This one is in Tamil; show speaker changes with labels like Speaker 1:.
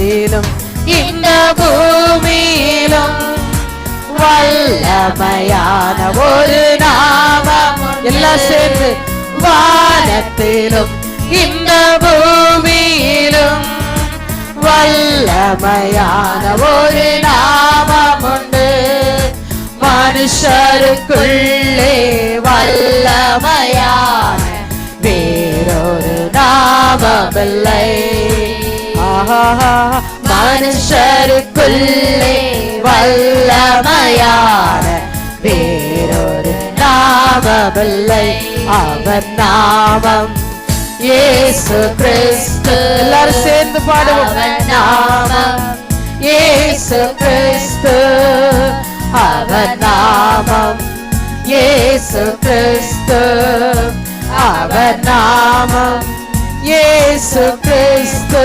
Speaker 1: வானத்திலும் இந்த பூமியிலும் வல்லமையான ஒரு நாமம். எல்லாம் சேர்ந்து வானத்திலும் இந்த பூமியிலும் வல்லமையான ஒரு நாமம் உண்டு. மனுஷருக்குள்ளே வல்லமையான வேறொரு நாமமில்லை. மனுஷருக்குள்ளே வல்லமையான வேறொரு நாமமில்லை. அவர் நாமம் இயேசு கிறிஸ்து. எல்லாரும் சேர்ந்து பாடுவோம். அவர் நாமம் இயேசு கிறிஸ்து. அவர் நாமம் இயேசு கிறிஸ்து. அவர் நாமம் இயேசு கிறிஸ்து.